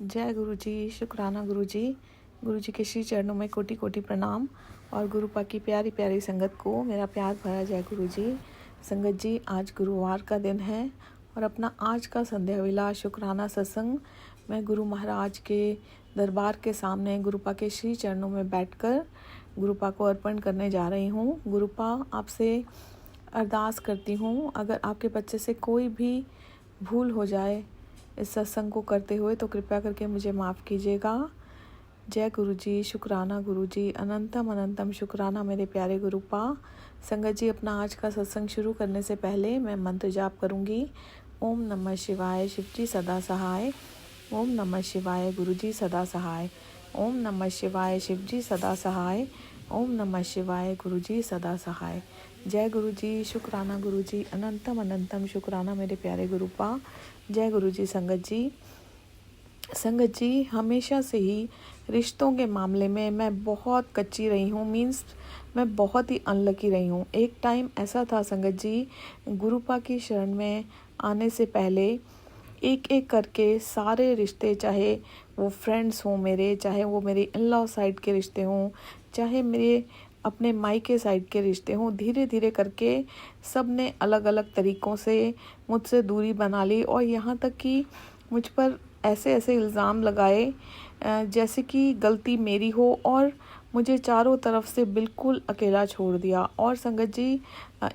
जय गुरु जी, शुक्राना गुरु जी। गुरु जी के श्री चरणों में कोटि कोटि प्रणाम और गुरु पा की प्यारी प्यारी संगत को मेरा प्यार भरा जय गुरु जी। संगत जी, आज गुरुवार का दिन है और अपना आज का संध्या विलास शुक्राना सत्संग मैं गुरु महाराज के दरबार के सामने गुरुपा के श्री चरणों में बैठकर गुरुपा को अर्पण करने जा रही हूँ। गुरुपा, आपसे अरदास करती हूँ, अगर आपके बच्चे से कोई भी भूल हो जाए इस सत्संग को करते हुए तो कृपया करके मुझे माफ़ कीजिएगा। जय गुरु जी, शुक्राना गुरु जी, अनंतम अनंतम शुक्राना मेरे प्यारे गुरुपा। संगत जी, अपना आज का सत्संग शुरू करने से पहले मैं मंत्र जाप करूँगी। ओम नमः शिवाय, शिव जी सदा सहाय। ओम नमः शिवाय, गुरु जी सदा सहाय। ओम नमः शिवाय, शिव जी सदा सहाय। ओम नमः शिवाय, गुरु जी सदा सहाय। जय गुरु जी, शुक्राना गुरु जी, अनंतम अनंतम शुक्राना मेरे प्यारे गुरुपा। जय गुरु जी। संगत जी, हमेशा से ही रिश्तों के मामले में मैं बहुत कच्ची रही हूँ। मीन्स मैं बहुत ही अनलकी रही हूँ। एक टाइम ऐसा था संगत जी, गुरुपा की शरण में आने से पहले एक एक करके सारे रिश्ते, चाहे वो फ्रेंड्स हों मेरे, चाहे वो मेरे इन लॉ साइड के रिश्ते हों, चाहे मेरे अपने मायके साइड के रिश्ते हों, धीरे धीरे करके सब ने अलग अलग तरीक़ों से मुझसे दूरी बना ली और यहाँ तक कि मुझ पर ऐसे ऐसे इल्ज़ाम लगाए जैसे कि गलती मेरी हो और मुझे चारों तरफ से बिल्कुल अकेला छोड़ दिया। और संगत जी,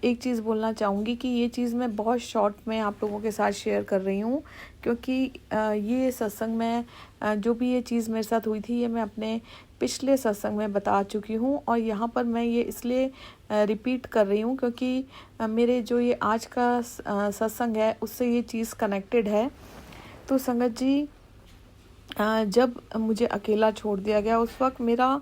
एक चीज़ बोलना चाहूँगी कि ये चीज़ मैं बहुत शॉर्ट में आप लोगों के साथ शेयर कर रही हूँ, क्योंकि ये सत्संग में जो भी ये चीज़ मेरे साथ हुई थी ये मैं अपने पिछले सत्संग में बता चुकी हूँ और यहाँ पर मैं ये इसलिए रिपीट कर रही हूँ क्योंकि मेरे जो ये आज का सत्संग है उससे ये चीज़ कनेक्टेड है। तो संगत जी, जब मुझे अकेला छोड़ दिया गया उस वक्त मेरा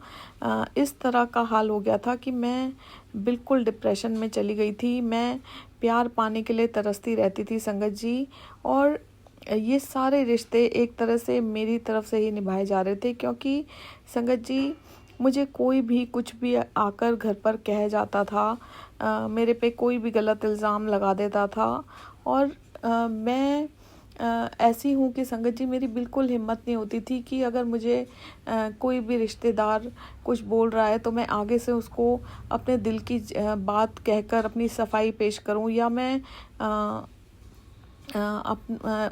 इस तरह का हाल हो गया था कि मैं बिल्कुल डिप्रेशन में चली गई थी। मैं प्यार पाने के लिए तरसती रहती थी संगत जी, और ये सारे रिश्ते एक तरह से मेरी तरफ से ही निभाए जा रहे थे, क्योंकि संगत जी मुझे कोई भी कुछ भी आकर घर पर कह जाता था, मेरे पे कोई भी गलत इल्ज़ाम लगा देता था और मैं ऐसी हूँ कि संगत जी मेरी बिल्कुल हिम्मत नहीं होती थी कि अगर मुझे कोई भी रिश्तेदार कुछ बोल रहा है तो मैं आगे से उसको अपने दिल की बात कहकर अपनी सफाई पेश करूँ या मैं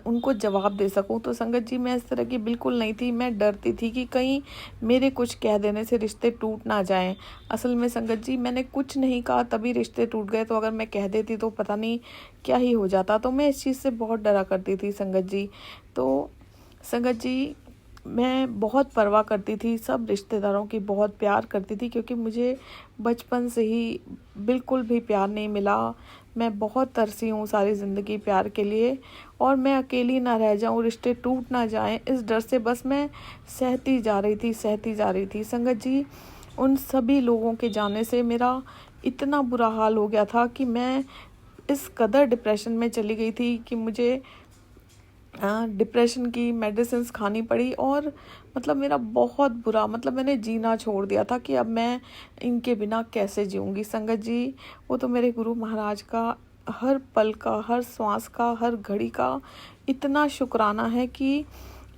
उनको जवाब दे सकूं। तो संगत जी मैं इस तरह की बिल्कुल नहीं थी। मैं डरती थी कि कहीं मेरे कुछ कह देने से रिश्ते टूट ना जाएं। असल में संगत जी मैंने कुछ नहीं कहा तभी रिश्ते टूट गए, तो अगर मैं कह देती तो पता नहीं क्या ही हो जाता। तो मैं इस चीज़ से बहुत डरा करती थी संगत जी। तो संगत जी, मैं बहुत परवाह करती थी, सब रिश्तेदारों की बहुत प्यार करती थी, क्योंकि मुझे बचपन से ही बिल्कुल भी प्यार नहीं मिला। मैं बहुत तरसी हूँ सारी ज़िंदगी प्यार के लिए, और मैं अकेली ना रह जाऊँ, रिश्ते टूट ना जाएं, इस डर से बस मैं सहती जा रही थी संगत जी। उन सभी लोगों के जाने से मेरा इतना बुरा हाल हो गया था कि मैं इस कदर डिप्रेशन में चली गई थी कि मुझे डिप्रेशन की मेडिसिन्स खानी पड़ी और मतलब मेरा बहुत बुरा, मतलब मैंने जीना छोड़ दिया था कि अब मैं इनके बिना कैसे जीऊँगी। संगत जी, वो तो मेरे गुरु महाराज का हर पल का, हर श्वास का, हर घड़ी का इतना शुक्राना है कि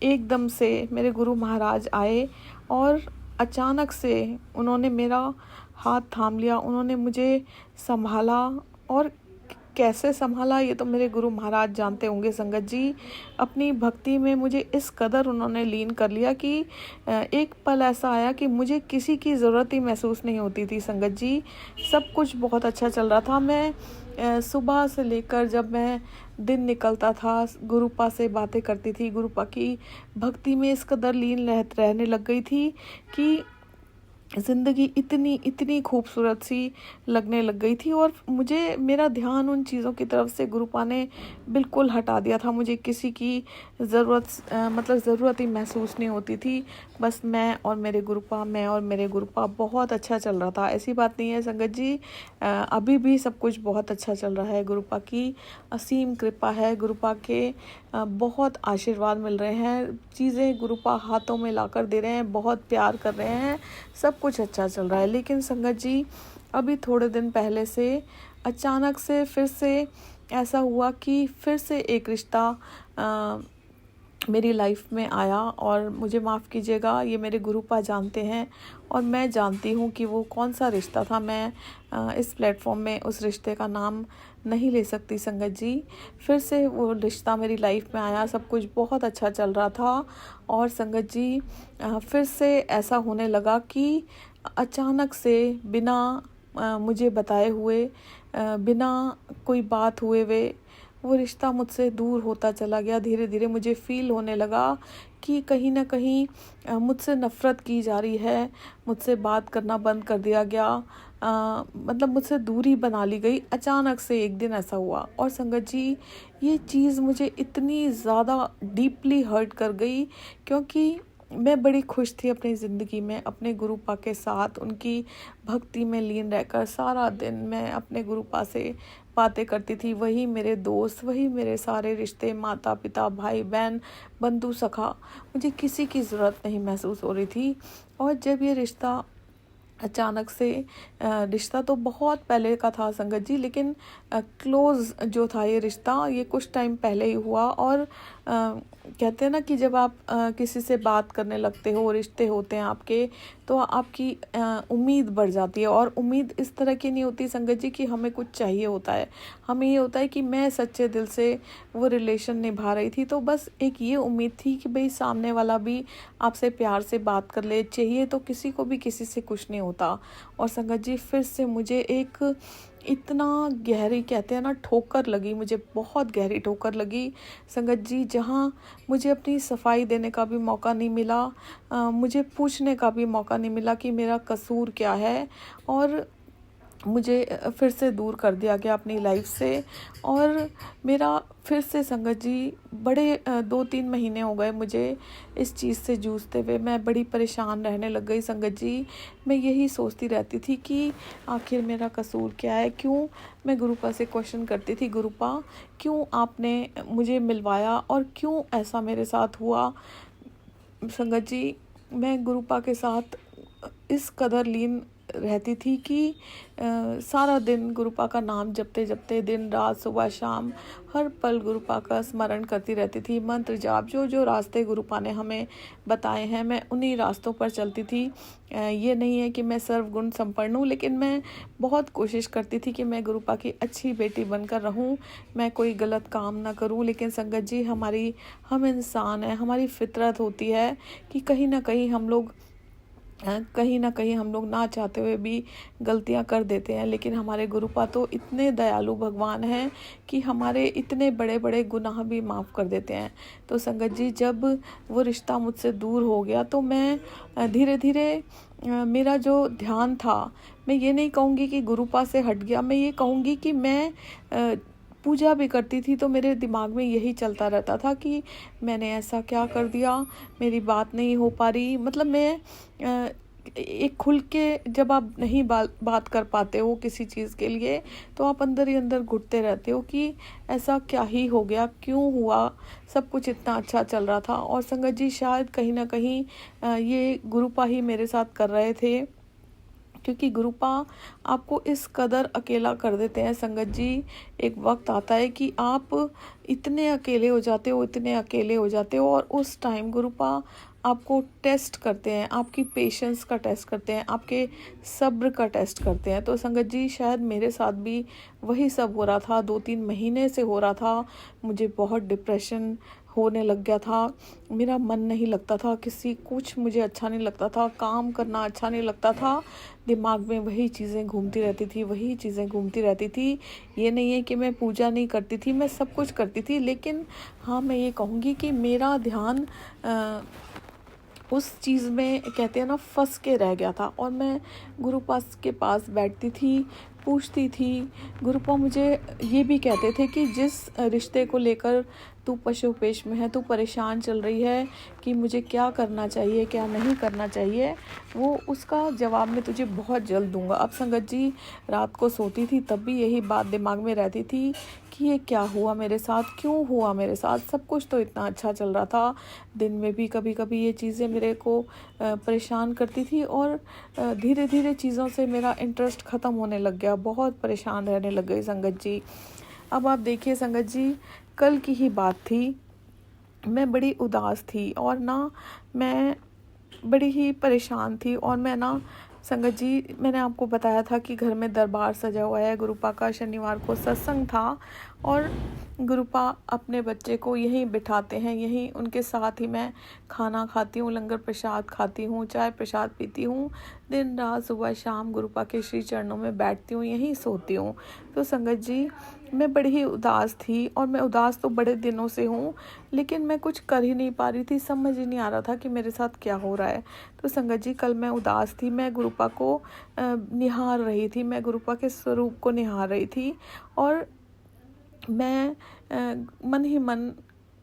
एकदम से मेरे गुरु महाराज आए और अचानक से उन्होंने मेरा हाथ थाम लिया, उन्होंने मुझे संभाला। और कैसे संभाला ये तो मेरे गुरु महाराज जानते होंगे संगत जी। अपनी भक्ति में मुझे इस कदर उन्होंने लीन कर लिया कि एक पल ऐसा आया कि मुझे किसी की ज़रूरत ही महसूस नहीं होती थी संगत जी। सब कुछ बहुत अच्छा चल रहा था। मैं सुबह से लेकर जब मैं दिन निकलता था गुरुपा से बातें करती थी, गुरुपा की भक्ति में इस कदर लीन रहने लग गई थी कि ज़िंदगी इतनी इतनी खूबसूरत सी लगने लग गई थी। और मुझे मेरा ध्यान उन चीज़ों की तरफ से गुरुपा ने बिल्कुल हटा दिया था। मुझे किसी की मतलब ज़रूरत ही महसूस नहीं होती थी। बस मैं और मेरे गुरुपा बहुत अच्छा चल रहा था। ऐसी बात नहीं है संगत जी, अभी भी सब कुछ बहुत अच्छा चल रहा है। गुरुपा की असीम कृपा है, गुरुपा के बहुत आशीर्वाद मिल रहे हैं, चीज़ें गुरुपा हाथों में लाकर दे रहे हैं, बहुत प्यार कर रहे हैं, सब कुछ अच्छा चल रहा है। लेकिन संगत जी, अभी थोड़े दिन पहले से अचानक से फिर से ऐसा हुआ कि फिर से एक रिश्ता मेरी लाइफ में आया, और मुझे माफ़ कीजिएगा, ये मेरे गुरुपा जानते हैं और मैं जानती हूँ कि वो कौन सा रिश्ता था। मैं इस प्लेटफॉर्म में उस रिश्ते का नाम नहीं ले सकती संगत जी। फिर से वो रिश्ता मेरी लाइफ में आया, सब कुछ बहुत अच्छा चल रहा था, और संगत जी फिर से ऐसा होने लगा कि अचानक से बिना मुझे बताए हुए, बिना कोई बात हुए वो रिश्ता मुझसे दूर होता चला गया। धीरे धीरे मुझे फ़ील होने लगा कि कहीं ना कहीं मुझसे नफ़रत की जा रही है, मुझसे बात करना बंद कर दिया गया, मतलब मुझसे दूरी बना ली गई। अचानक से एक दिन ऐसा हुआ, और संगत जी ये चीज़ मुझे इतनी ज़्यादा डीपली हर्ट कर गई, क्योंकि मैं बड़ी खुश थी अपनी ज़िंदगी में, अपने गुरुपा के साथ उनकी भक्ति में लीन रहकर। सारा दिन मैं अपने गुरुपा से बातें करती थी, वही मेरे दोस्त, वही मेरे सारे रिश्ते, माता पिता, भाई बहन, बंधु सखा, मुझे किसी की ज़रूरत नहीं महसूस हो रही थी। और जब ये रिश्ता अचानक से, रिश्ता तो बहुत पहले का था संगत जी, लेकिन क्लोज़ जो था ये रिश्ता, ये कुछ टाइम पहले ही हुआ। और कहते हैं ना कि जब आप किसी से बात करने लगते हो, रिश्ते होते हैं आपके, तो आपकी उम्मीद बढ़ जाती है। और उम्मीद इस तरह की नहीं होती संगत जी कि हमें कुछ चाहिए होता है, हमें ये होता है कि मैं सच्चे दिल से वो रिलेशन निभा रही थी, तो बस एक ये उम्मीद थी कि भाई सामने वाला भी आपसे प्यार से बात कर ले। चाहिए तो किसी को भी किसी से कुछ नहीं होता। और संगत जी फिर से मुझे एक इतना गहरी, कहते हैं ना, ठोकर लगी, मुझे बहुत गहरी ठोकर लगी संगत जी, जहाँ मुझे अपनी सफाई देने का भी मौका नहीं मिला, मुझे पूछने का भी मौका नहीं मिला कि मेरा कसूर क्या है। और मुझे फिर से दूर कर दिया गया अपनी लाइफ से। और मेरा फिर से संगत जी बड़े 2-3 महीने हो गए मुझे इस चीज़ से जूझते हुए। मैं बड़ी परेशान रहने लग गई संगत जी। मैं यही सोचती रहती थी कि आखिर मेरा कसूर क्या है, क्यों। मैं गुरुपा से क्वेश्चन करती थी, गुरुपा क्यों आपने मुझे मिलवाया और क्यों ऐसा मेरे साथ हुआ। संगत जी मैं गुरुपा के साथ इस कदर लीन रहती थी कि सारा दिन गुरुपा का नाम जपते जपते, दिन रात सुबह शाम हर पल गुरुपा का स्मरण करती रहती थी। मंत्र जाप, जो जो रास्ते गुरुपा ने हमें बताए हैं, मैं उन्हीं रास्तों पर चलती थी। ये नहीं है कि मैं सर्वगुण संपन्न हूँ, लेकिन मैं बहुत कोशिश करती थी कि मैं गुरुपा की अच्छी बेटी बनकर रहूँ, मैं कोई गलत काम ना करूँ। लेकिन संगत जी हम इंसान हैं, हमारी फितरत होती है कि कहीं ना कहीं हम लोग ना चाहते हुए भी गलतियां कर देते हैं। लेकिन हमारे गुरुपा तो इतने दयालु भगवान हैं कि हमारे इतने बड़े बड़े गुनाह भी माफ़ कर देते हैं। तो संगत जी जब वो रिश्ता मुझसे दूर हो गया, तो मैं धीरे धीरे मेरा जो ध्यान था, मैं ये नहीं कहूँगी कि गुरुपा से हट गया, मैं ये कहूँगी कि मैं पूजा भी करती थी तो मेरे दिमाग में यही चलता रहता था कि मैंने ऐसा क्या कर दिया, मेरी बात नहीं हो पा रही। मतलब मैं एक खुल के जब आप नहीं बात कर पाते हो किसी चीज़ के लिए, तो आप अंदर ही अंदर घुटते रहते हो कि ऐसा क्या ही हो गया, क्यों हुआ, सब कुछ इतना अच्छा चल रहा था। और संगत जी शायद कहीं ना कहीं ये गुरुपा ही मेरे साथ कर रहे थे, क्योंकि गुरुपा आपको इस कदर अकेला कर देते हैं संगत जी। एक वक्त आता है कि आप इतने अकेले हो जाते हो, इतने अकेले हो जाते हो, और उस टाइम गुरुपा आपको टेस्ट करते हैं, आपकी पेशेंस का टेस्ट करते हैं, आपके सब्र का टेस्ट करते हैं। तो संगत जी शायद मेरे साथ भी वही सब हो रहा था, 2-3 महीने से हो रहा था। मुझे बहुत डिप्रेशन होने लग गया था, मेरा मन नहीं लगता था, कुछ मुझे अच्छा नहीं लगता था, काम करना अच्छा नहीं लगता था, दिमाग में वही चीज़ें घूमती रहती थी। ये नहीं है कि मैं पूजा नहीं करती थी, मैं सब कुछ करती थी, लेकिन हाँ मैं ये कहूँगी कि मेरा ध्यान उस चीज़ में, कहते हैं ना, फंस के रह गया था। और मैं गुरुपा के पास बैठती थी, पूछती थी। गुरुपा मुझे ये भी कहते थे कि जिस रिश्ते को लेकर तू पशुपेश में है, तू परेशान चल रही है कि मुझे क्या करना चाहिए, क्या नहीं करना चाहिए, वो उसका जवाब मैं तुझे बहुत जल्द दूंगा। अब संगत जी रात को सोती थी तब भी यही बात दिमाग में रहती थी कि ये क्या हुआ मेरे साथ, क्यों हुआ मेरे साथ, सब कुछ तो इतना अच्छा चल रहा था। दिन में भी कभी कभी ये चीज़ें मेरे को परेशान करती थी, और धीरे धीरे चीज़ों से मेरा इंटरेस्ट ख़त्म होने लग गया, बहुत परेशान रहने लग गई संगत जी। अब आप देखिए संगत जी, कल की ही बात थी, मैं बड़ी उदास थी और ना मैं बड़ी ही परेशान थी। और मैं ना संगत जी, मैंने आपको बताया था कि घर में दरबार सजा हुआ है, गुरुपा का शनिवार को सत्संग था और गुरुपा अपने बच्चे को यहीं बिठाते हैं, यहीं उनके साथ ही मैं खाना खाती हूँ, लंगर प्रसाद खाती हूँ, चाय प्रसाद पीती हूँ, दिन रात सुबह शाम गुरुपा के श्री चरणों में बैठती हूँ, यहीं सोती हूँ। तो संगत जी, मैं बड़ी ही उदास थी और मैं उदास तो बड़े दिनों से हूँ, लेकिन मैं कुछ कर ही नहीं पा रही थी, समझ ही नहीं आ रहा था कि मेरे साथ क्या हो रहा है। तो संगत जी, कल मैं उदास थी, मैं गुरुपा को निहार रही थी, मैं गुरुपा के स्वरूप को निहार रही थी और मैं मन ही मन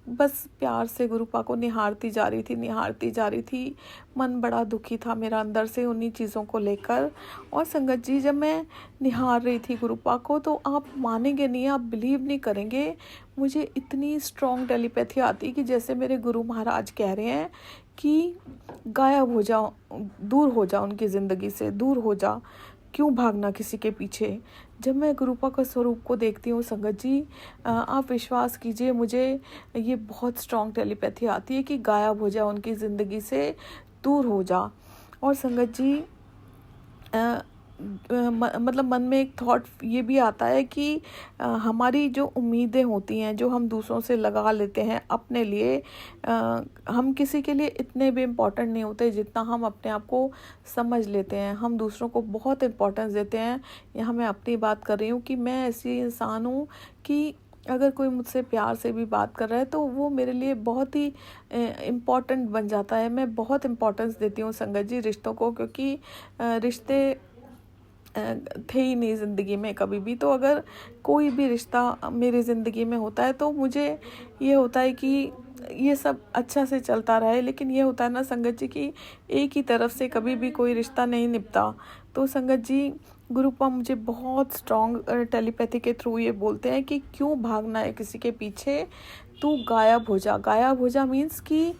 बस प्यार से गुरुपा को निहारती जा रही थी। मन बड़ा दुखी था मेरा अंदर से उन्हीं चीज़ों को लेकर। और संगत जी, जब मैं निहार रही थी गुरुपा को, तो आप मानेंगे नहीं, आप बिलीव नहीं करेंगे, मुझे इतनी स्ट्रॉन्ग टेलीपैथी आती कि जैसे मेरे गुरु महाराज कह रहे हैं कि गायब हो जाओ, दूर हो जा उनकी ज़िंदगी से, दूर हो जा, क्यों भागना किसी के पीछे। जब मैं गुरुपा का स्वरूप को देखती हूँ संगत जी, आप विश्वास कीजिए, मुझे ये बहुत स्ट्रॉन्ग टेलीपैथी आती है कि गायब हो जा उनकी ज़िंदगी से, दूर हो जा। और संगत जी, मतलब मन में एक थॉट ये भी आता है कि हमारी जो उम्मीदें होती हैं, जो हम दूसरों से लगा लेते हैं अपने लिए, हम किसी के लिए इतने भी इम्पोर्टेंट नहीं होते जितना हम अपने आप को समझ लेते हैं। हम दूसरों को बहुत इम्पोर्टेंस देते हैं। यहाँ मैं अपनी बात कर रही हूँ कि मैं ऐसी इंसान हूँ कि अगर कोई मुझसे प्यार से भी बात कर रहा है तो वो मेरे लिए बहुत ही इम्पोर्टेंट बन जाता है। मैं बहुत इम्पोर्टेंस देती हूँ संगत जी रिश्तों को, क्योंकि रिश्ते थे ही नहीं ज़िंदगी में कभी भी। तो अगर कोई भी रिश्ता मेरी ज़िंदगी में होता है तो मुझे ये होता है कि ये सब अच्छा से चलता रहे। लेकिन ये होता है ना संगत जी कि एक ही तरफ से कभी भी कोई रिश्ता नहीं निपटा। तो संगत जी, गुरुपा मुझे बहुत स्ट्रॉन्ग टेलीपैथी के थ्रू ये बोलते हैं कि क्यों भागना है किसी के पीछे, तू गायब हो जा। गायब हो जा मीन्स कि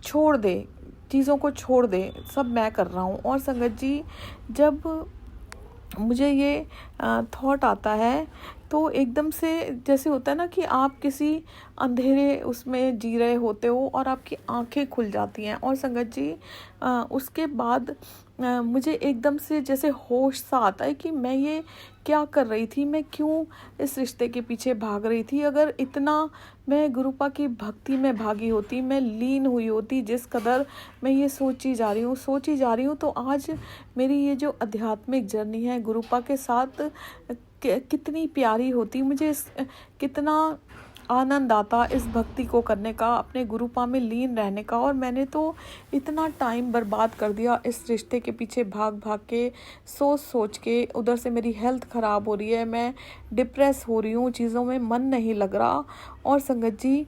छोड़ दे, चीज़ों को छोड़ दे, सब मैं कर रहा हूँ। और संगत जी, जब मुझे ये थॉट आता है तो एकदम से जैसे होता है ना कि आप किसी अंधेरे उसमें जी रहे होते हो और आपकी आंखें खुल जाती हैं। और संगत जी, उसके बाद मुझे एकदम से जैसे होश सा आता है कि मैं ये क्या कर रही थी, मैं क्यों इस रिश्ते के पीछे भाग रही थी। अगर इतना मैं गुरुपा की भक्ति में भागी होती, मैं लीन हुई होती, जिस कदर मैं ये सोची जा रही हूँ, तो आज मेरी ये जो आध्यात्मिक जर्नी है गुरुपा के साथ कितनी प्यारी होती। मुझे कितना आनंद आता इस भक्ति को करने का, अपने गुरुपा में लीन रहने का। और मैंने तो इतना टाइम बर्बाद कर दिया इस रिश्ते के पीछे भाग भाग के, सोच सोच के। उधर से मेरी हेल्थ ख़राब हो रही है, मैं डिप्रेस हो रही हूँ, चीज़ों में मन नहीं लग रहा। और संगत जी,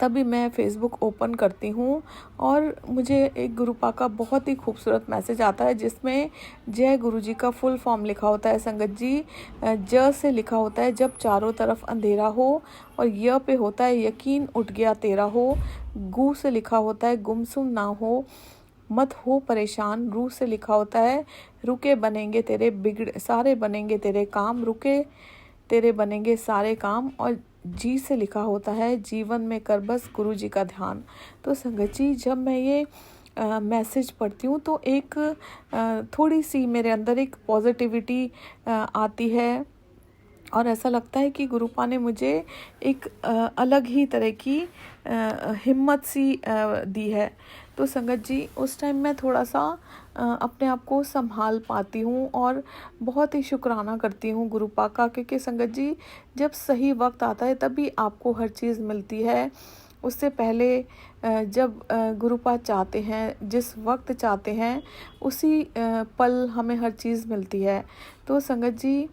तभी मैं फ़ेसबुक ओपन करती हूँ और मुझे एक गुरुपा का बहुत ही खूबसूरत मैसेज आता है जिसमें जय गुरु जी का फुल फॉर्म लिखा होता है संगत जी। ज से लिखा होता है जब चारों तरफ अंधेरा हो, और य पे होता है यकीन उठ गया तेरा हो। गु से लिखा होता है गुमसुम ना हो, मत हो परेशान। रू से लिखा होता है रुके बनेंगे तेरे बिगड़े सारे बनेंगे तेरे काम, रुके तेरे बनेंगे सारे काम। और जी से लिखा होता है जीवन में कर बस गुरु जी का ध्यान। तो संगत जी, जब मैं ये मैसेज पढ़ती हूँ तो एक थोड़ी सी मेरे अंदर एक पॉजिटिविटी आती है और ऐसा लगता है कि गुरुपा ने मुझे एक अलग ही तरह की हिम्मत सी दी है। तो संगत जी, उस टाइम मैं थोड़ा सा अपने आप को संभाल पाती हूँ और बहुत ही शुक्राना करती हूँ गुरुपा का, क्योंकि संगत जी, जब सही वक्त आता है तभी आपको हर चीज़ मिलती है। उससे पहले जब गुरुपा चाहते हैं, जिस वक्त चाहते हैं, उसी पल हमें हर चीज़ मिलती है। तो संगत जी,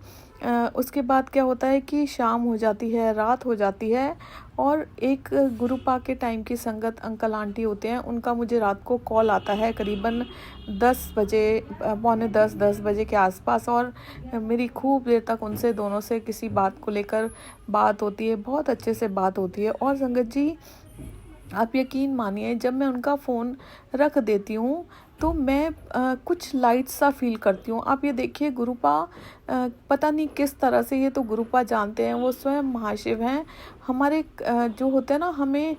उसके बाद क्या होता है कि शाम हो जाती है, रात हो जाती है, और एक गुरुपा के टाइम की संगत अंकल आंटी होते हैं, उनका मुझे रात को कॉल आता है करीबन 10 बजे, पौने 10 बजे के आसपास। और मेरी खूब देर तक उनसे दोनों से किसी बात को लेकर बात होती है, बहुत अच्छे से बात होती है। और संगत जी, आप यकीन मानिए, जब मैं उनका फ़ोन रख देती हूँ तो मैं कुछ लाइट सा फ़ील करती हूँ। आप ये देखिए गुरुपा पता नहीं किस तरह से, ये तो गुरुपा जानते हैं, वो स्वयं महाशिव हैं। हमारे जो होते हैं ना, हमें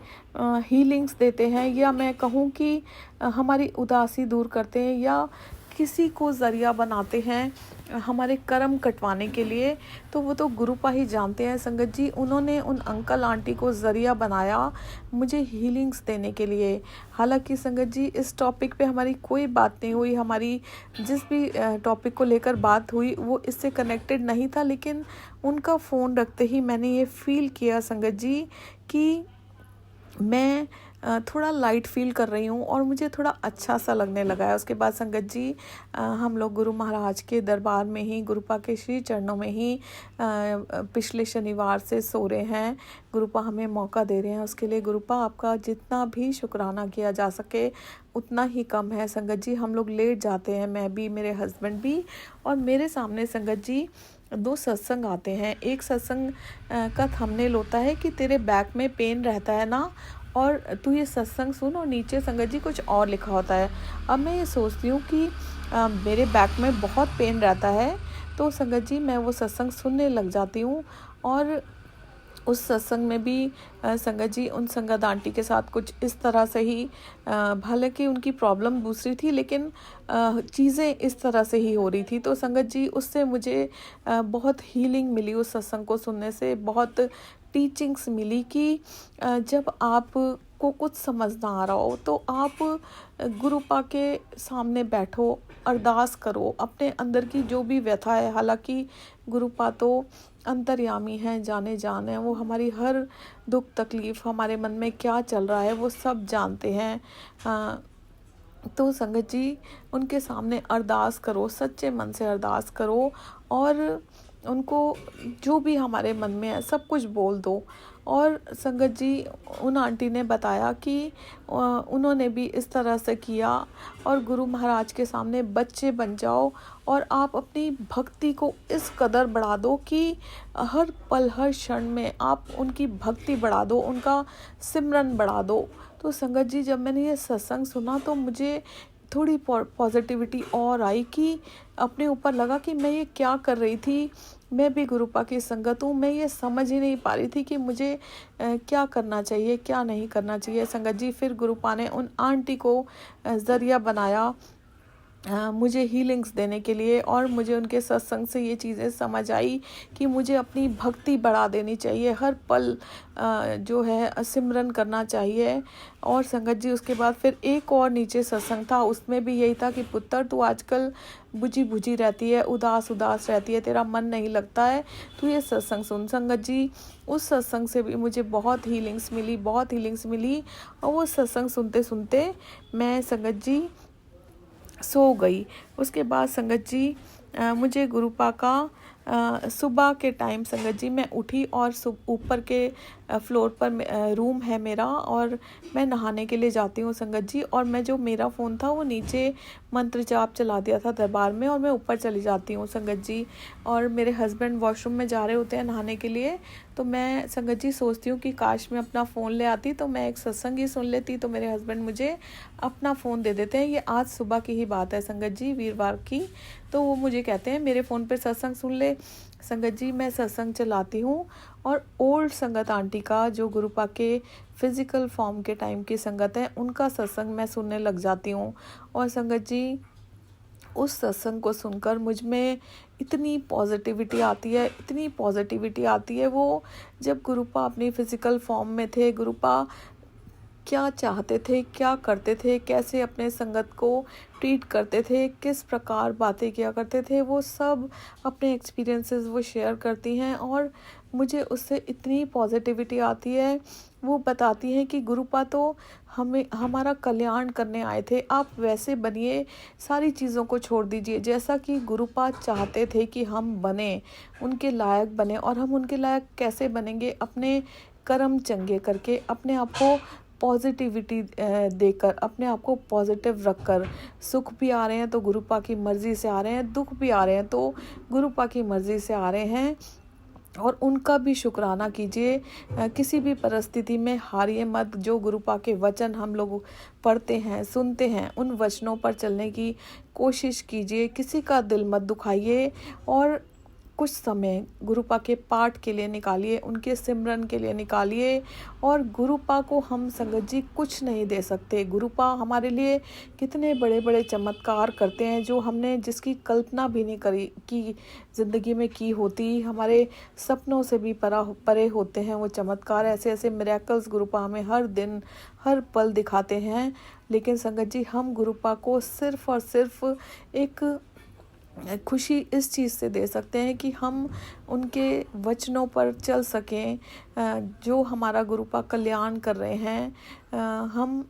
हीलिंग्स देते हैं, या मैं कहूँ कि हमारी उदासी दूर करते हैं, या किसी को ज़रिया बनाते हैं हमारे कर्म कटवाने के लिए, तो वो तो गुरुपा ही जानते हैं संगत जी। उन्होंने उन अंकल आंटी को ज़रिया बनाया मुझे हीलिंग्स देने के लिए। हालांकि संगत जी इस टॉपिक पे हमारी कोई बात नहीं हुई, हमारी जिस भी टॉपिक को लेकर बात हुई वो इससे कनेक्टेड नहीं था, लेकिन उनका फ़ोन रखते ही मैंने ये फ़ील किया संगत जी कि मैं थोड़ा लाइट फ़ील कर रही हूँ और मुझे थोड़ा अच्छा सा लगने लगा है। उसके बाद संगत जी हम लोग गुरु महाराज के दरबार में ही, गुरुपा के श्री चरणों में ही पिछले शनिवार से सो रहे हैं। गुरुपा हमें मौका दे रहे हैं, उसके लिए गुरुपा आपका जितना भी शुक्राना किया जा सके उतना ही कम है। संगत जी हम लोग लेट जाते हैं, मैं भी, मेरे हस्बैंड भी, और मेरे सामने संगत जी 2 सत्संग आते हैं। एक सत्संग का थंबनेल होता है कि तेरे बैक में पेन रहता है ना, और तू ये सत्संग सुन, और नीचे संगत जी कुछ और लिखा होता है। अब मैं ये सोचती हूँ कि मेरे बैक में बहुत पेन रहता है, तो संगत जी मैं वो सत्संग सुनने लग जाती हूँ। और उस सत्संग में भी संगत जी उन संगत आंटी के साथ कुछ इस तरह से ही, हालांकि उनकी प्रॉब्लम दूसरी थी, लेकिन चीज़ें इस तरह से ही हो रही थी। तो संगत जी उससे मुझे बहुत हीलिंग मिली, उस सत्संग को सुनने से बहुत टीचिंग्स मिली कि जब आप को कुछ समझ ना आ रहा हो तो आप गुरुपा के सामने बैठो, अरदास करो, अपने अंदर की जो भी व्यथा है। हालांकि गुरुपा तो अंतर्यामी हैं, जाने जान है, वो हमारी हर दुख तकलीफ़, हमारे मन में क्या चल रहा है वो सब जानते हैं। तो संगत जी उनके सामने अरदास करो, सच्चे मन से अरदास करो, और उनको जो भी हमारे मन में है सब कुछ बोल दो। और संगत जी उन आंटी ने बताया कि उन्होंने भी इस तरह से किया, और गुरु महाराज के सामने बच्चे बन जाओ और आप अपनी भक्ति को इस कदर बढ़ा दो कि हर पल हर क्षण में आप उनकी भक्ति बढ़ा दो, उनका सिमरन बढ़ा दो। तो संगत जी जब मैंने ये सत्संग सुना तो मुझे थोड़ी पॉजिटिविटी और आई, कि अपने ऊपर लगा कि मैं ये क्या कर रही थी। मैं भी गुरुपा की संगत हूँ, मैं ये समझ ही नहीं पा रही थी कि मुझे क्या करना चाहिए, क्या नहीं करना चाहिए। संगत जी फिर गुरुपा ने उन आंटी को ज़रिया बनाया मुझे हीलिंग्स देने के लिए, और मुझे उनके सत्संग से ये चीज़ें समझ आई कि मुझे अपनी भक्ति बढ़ा देनी चाहिए, हर पल जो है सिमरन करना चाहिए। और संगत जी उसके बाद फिर एक और नीचे सत्संग था, उसमें भी यही था कि पुत्र तू आजकल बुझी बुझी रहती है, उदास उदास रहती है, तेरा मन नहीं लगता है, तू ये सत्संग सुन। संगत जी उस सत्संग से भी मुझे बहुत हीलिंग्स मिली, बहुत हीलिंग्स मिली। और वो सत्संग सुनते सुनते मैं संगत जी सो गई। उसके बाद संगत जी मुझे गुरुपा का सुबह के टाइम संगत जी मैं उठी, और ऊपर के फ्लोर पर रूम है मेरा, और मैं नहाने के लिए जाती हूँ संगत जी। और मैं जो मेरा फ़ोन था वो नीचे मंत्र जाप चला दिया था दरबार में, और मैं ऊपर चली जाती हूँ संगत जी। और मेरे हस्बैंड वॉशरूम में जा रहे होते हैं नहाने के लिए, तो मैं संगत जी सोचती हूँ कि काश मैं अपना फ़ोन ले आती तो मैं एक सत्संग ही सुन लेती। तो मेरे हस्बैंड मुझे अपना फ़ोन दे देते हैं। ये आज सुबह की ही बात है संगत जी, वीरवार की। तो वो मुझे कहते हैं मेरे फ़ोन पे सत्संग सुन ले। संगत जी मैं सत्संग चलाती हूँ, और ओल्ड संगत आंटी का, जो गुरुपा के फिज़िकल फॉर्म के टाइम की संगत है, उनका सत्संग मैं सुनने लग जाती हूँ। और संगत जी उस सत्संग को सुनकर मुझ में इतनी पॉजिटिविटी आती है, इतनी पॉजिटिविटी आती है। वो जब गुरुपा अपनी फ़िज़िकल फॉर्म में थे, गुरुपा क्या चाहते थे, क्या करते थे, कैसे अपने संगत को ट्रीट करते थे, किस प्रकार बातें किया करते थे, वो सब अपने एक्सपीरियंसेस वो शेयर करती हैं, और मुझे उससे इतनी पॉजिटिविटी आती है। वो बताती हैं कि गुरुपा तो हमें हमारा कल्याण करने आए थे, आप वैसे बनिए, सारी चीज़ों को छोड़ दीजिए जैसा कि गुरुपा चाहते थे कि हम बने, उनके लायक बने। और हम उनके लायक कैसे बनेंगे? अपने कर्म चंगे करके, अपने आप को पॉजिटिविटी देकर, अपने आप को पॉजिटिव रखकर। सुख भी आ रहे हैं तो गुरुपा की मर्ज़ी से आ रहे हैं, दुख भी आ रहे हैं तो गुरुपा की मर्ज़ी से आ रहे हैं। और उनका भी शुक्राना कीजिए। किसी भी परिस्थिति में हारिए मत। जो गुरुपा के वचन हम लोग पढ़ते हैं, सुनते हैं, उन वचनों पर चलने की कोशिश कीजिए। किसी का दिल मत दुखाइए और कुछ समय गुरुपा के पाठ के लिए निकालिए, उनके सिमरन के लिए निकालिए। और गुरुपा को हम संगत जी कुछ नहीं दे सकते। गुरुपा हमारे लिए कितने बड़े बड़े चमत्कार करते हैं जो हमने जिसकी कल्पना भी नहीं करी कि ज़िंदगी में की होती। हमारे सपनों से भी परे होते हैं वो चमत्कार। ऐसे ऐसे मिरेकल्स गुरुपा हमें हर दिन हर पल दिखाते हैं। लेकिन संगत जी हम गुरुपा को सिर्फ़ और सिर्फ एक खुशी इस चीज़ से दे सकते हैं कि हम उनके वचनों पर चल सकें। जो हमारा गुरुपा कल्याण कर रहे हैं, हम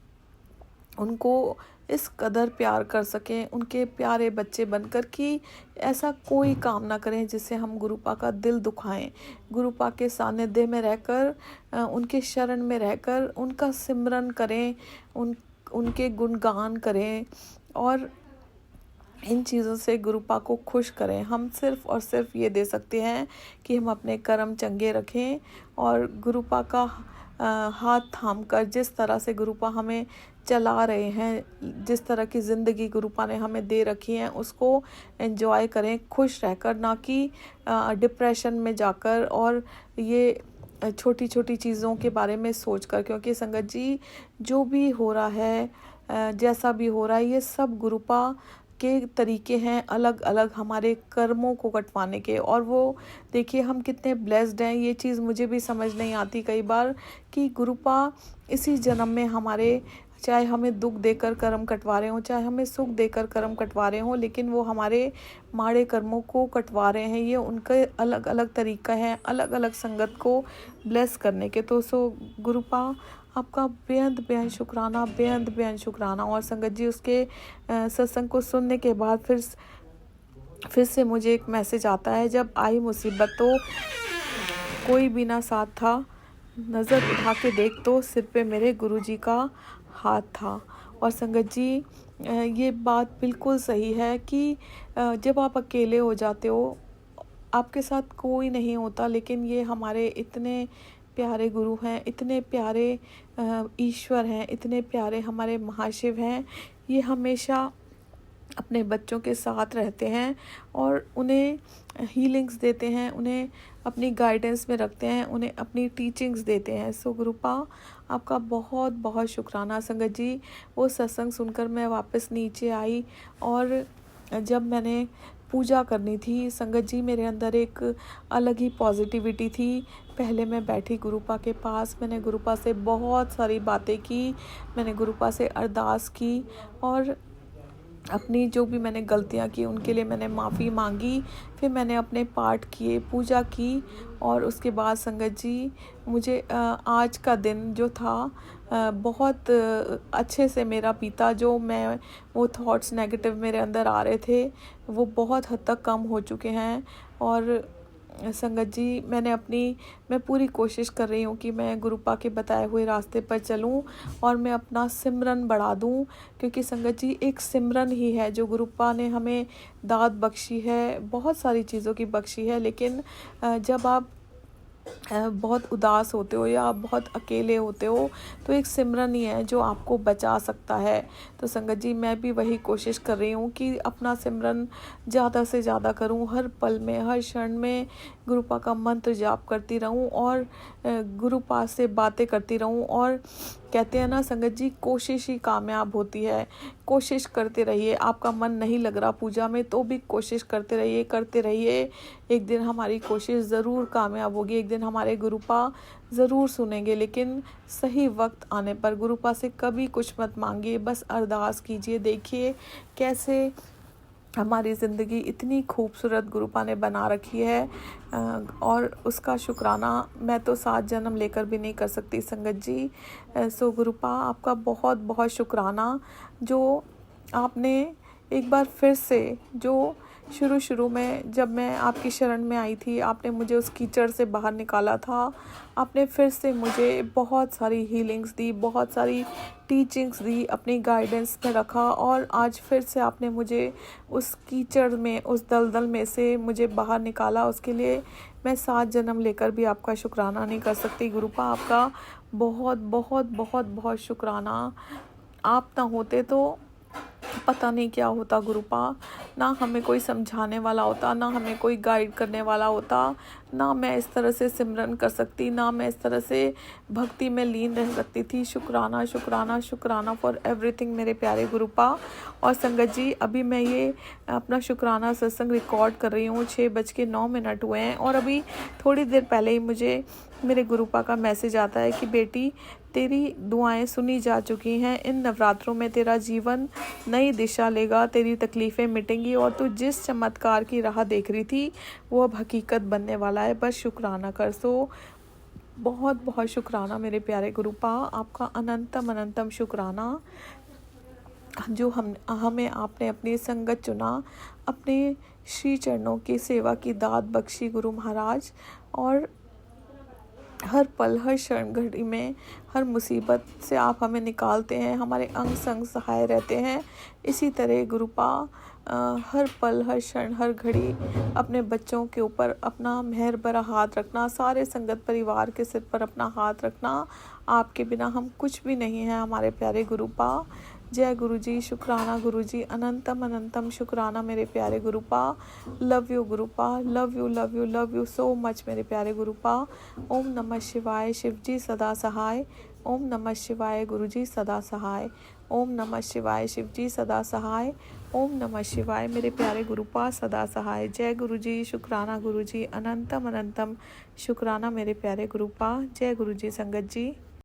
उनको इस कदर प्यार कर सकें, उनके प्यारे बच्चे बनकर, कि ऐसा कोई काम ना करें जिससे हम गुरुपा का दिल दुखाएं। गुरुपा के सानिध्य में रहकर, उनके शरण में रहकर उनका सिमरन करें, उनके गुणगान करें और इन चीज़ों से गुरुपा को खुश करें। हम सिर्फ़ और सिर्फ ये दे सकते हैं कि हम अपने कर्म चंगे रखें और गुरुपा का हाथ थाम कर जिस तरह से गुरुपा हमें चला रहे हैं, जिस तरह की ज़िंदगी गुरुपा ने हमें दे रखी है, उसको एंजॉय करें खुश रहकर, ना कि डिप्रेशन में जाकर और ये छोटी छोटी चीज़ों के बारे में सोचकर। क्योंकि संगत जी जो भी हो रहा है, जैसा भी हो रहा है, ये सब गुरुपा के तरीके हैं अलग अलग हमारे कर्मों को कटवाने के। और वो देखिए हम कितने ब्लेस्ड हैं। ये चीज़ मुझे भी समझ नहीं आती कई बार कि गुरुपा इसी जन्म में हमारे, चाहे हमें दुख देकर कर्म कटवा रहे हों, चाहे हमें सुख देकर कर्म कटवा रहे हों, लेकिन वो हमारे माड़े कर्मों को कटवा रहे हैं। ये उनका अलग अलग तरीका है अलग अलग संगत को ब्लेस करने के। तो गुरुपा आपका बेहद बेहद शुक्राना, बेहद बेहद शुक्राना। और संगत जी उसके सत्संग को सुनने के बाद फिर से मुझे एक मैसेज आता है, जब आई मुसीबत तो कोई भी ना साथ था, नज़र उठा के देख तो सिर पे मेरे गुरुजी का हाथ था। और संगत जी ये बात बिल्कुल सही है कि जब आप अकेले हो जाते हो, आपके साथ कोई नहीं होता, लेकिन ये हमारे इतने प्यारे गुरु हैं, इतने प्यारे ईश्वर हैं, इतने प्यारे हमारे महाशिव हैं। ये हमेशा अपने बच्चों के साथ रहते हैं और उन्हें हीलिंग्स देते हैं, उन्हें अपनी गाइडेंस में रखते हैं, उन्हें अपनी टीचिंग्स देते हैं। सो गुरुपा आपका बहुत बहुत शुक्राना। संगत जी वो सत्संग सुनकर मैं वापस नीचे आई और जब मैंने पूजा करनी थी, संगत जी मेरे अंदर एक अलग ही पॉजिटिविटी थी। पहले मैं बैठी गुरुपा के पास, मैंने गुरुपा से बहुत सारी बातें की, मैंने गुरुपा से अरदास की और अपनी जो भी मैंने गलतियाँ की उनके लिए मैंने माफ़ी मांगी। फिर मैंने अपने पाठ किए, पूजा की और उसके बाद संगत जी मुझे आज का दिन जो था बहुत अच्छे से मेरा बीता। जो मैं वो थॉट्स नेगेटिव मेरे अंदर आ रहे थे वो बहुत हद तक कम हो चुके हैं। और संगत जी मैं पूरी कोशिश कर रही हूँ कि मैं गुरुपा के बताए हुए रास्ते पर चलूँ और मैं अपना सिमरन बढ़ा दूँ। क्योंकि संगत जी एक सिमरन ही है जो गुरुपा ने हमें दात बख्शी है, बहुत सारी चीज़ों की बख्शी है। लेकिन जब आप बहुत उदास होते हो या आप बहुत अकेले होते हो तो एक सिमरन ही है जो आपको बचा सकता है। तो संगत जी मैं भी वही कोशिश कर रही हूँ कि अपना सिमरन ज़्यादा से ज़्यादा करूँ, हर पल में हर क्षण में गुरुपा का मंत्र जाप करती रहूँ और गुरुपा से बातें करती रहूँ। और कहते हैं ना संगत जी, कोशिश ही कामयाब होती है। कोशिश करते रहिए। आपका मन नहीं लग रहा पूजा में तो भी कोशिश करते रहिए। एक दिन हमारी कोशिश ज़रूर कामयाब होगी, एक दिन हमारे गुरुपा ज़रूर सुनेंगे। लेकिन सही वक्त आने पर गुरुपा से कभी कुछ मत मांगिए, बस अरदास कीजिए। देखिए कैसे हमारी ज़िंदगी इतनी खूबसूरत गुरुपा ने बना रखी है और उसका शुक्राना मैं तो 7 जन्म लेकर भी नहीं कर सकती संगत जी। सो गुरुपा आपका बहुत बहुत शुक्राना जो आपने एक बार फिर से, जो शुरू में जब मैं आपकी शरण में आई थी, आपने मुझे उस कीचड़ से बाहर निकाला था। आपने फिर से मुझे बहुत सारी हीलिंग्स दी, बहुत सारी टीचिंग्स दी, अपनी गाइडेंस में रखा और आज फिर से आपने मुझे उस कीचड़ में, उस दलदल में से मुझे बाहर निकाला। उसके लिए मैं 7 जन्म लेकर भी आपका शुक्राना नहीं कर सकती। गुरुपा आपका बहुत बहुत बहुत बहुत शुक्राना। आप ना होते तो पता नहीं क्या होता गुरुपा। ना हमें कोई समझाने वाला होता, ना हमें कोई गाइड करने वाला होता, ना मैं इस तरह से सिमरन कर सकती, ना मैं इस तरह से भक्ति में लीन रह सकती थी। शुक्राना शुक्राना शुक्राना फॉर एवरीथिंग मेरे प्यारे गुरुपा। और संगत जी, अभी मैं ये अपना शुक्राना सत्संग रिकॉर्ड कर रही हूँ। 6:09 हुए हैं और अभी थोड़ी देर पहले ही मुझे मेरे गुरुपा का मैसेज आता है कि बेटी, तेरी दुआएं सुनी जा चुकी हैं। इन नवरात्रों में तेरा जीवन नई दिशा लेगा, तेरी तकलीफ़ें मिटेंगी और तू जिस चमत्कार की राह देख रही थी वो अब हकीकत बनने वाला है। बस शुक्राना कर। सो बहुत बहुत शुक्राना मेरे प्यारे गुरुपा, आपका अनंतम अनंतम शुक्राना जो हमें आपने अपनी संगत चुना, अपने श्री चरणों की सेवा की दात बख्शी गुरु महाराज। और हर पल, हर क्षण घड़ी में, हर मुसीबत से आप हमें निकालते हैं, हमारे अंग संग सहाय रहते हैं। इसी तरह गुरुपा हर पल, हर क्षण, हर घड़ी अपने बच्चों के ऊपर अपना मेहर भरा हाथ रखना, सारे संगत परिवार के सिर पर अपना हाथ रखना। आपके बिना हम कुछ भी नहीं हैं हमारे प्यारे गुरुपा। जय गुरु जी, शुक्राना गुरु जी, अनंतम अनंतम शुक्राना मेरे प्यारे Gurupa. Love you Gurupa, love you love you love you so much मेरे प्यारे गुरुपा। ओम नमः शिवाय, शिव जी सदा सहाय। ओम नमः शिवाय, गुरु जी सदा सहाय। ओम नमः शिवाय, शिव जी सदा सहाय। ओम नमः शिवाय, मेरे प्यारे गुरुपा सदा सहाय। जय गुरु जी, शुक्राना गुरु जी, अनंतम अनंतम शुक्राना मेरे प्यारे गुरुपा। जय गुरु जी संगत जी।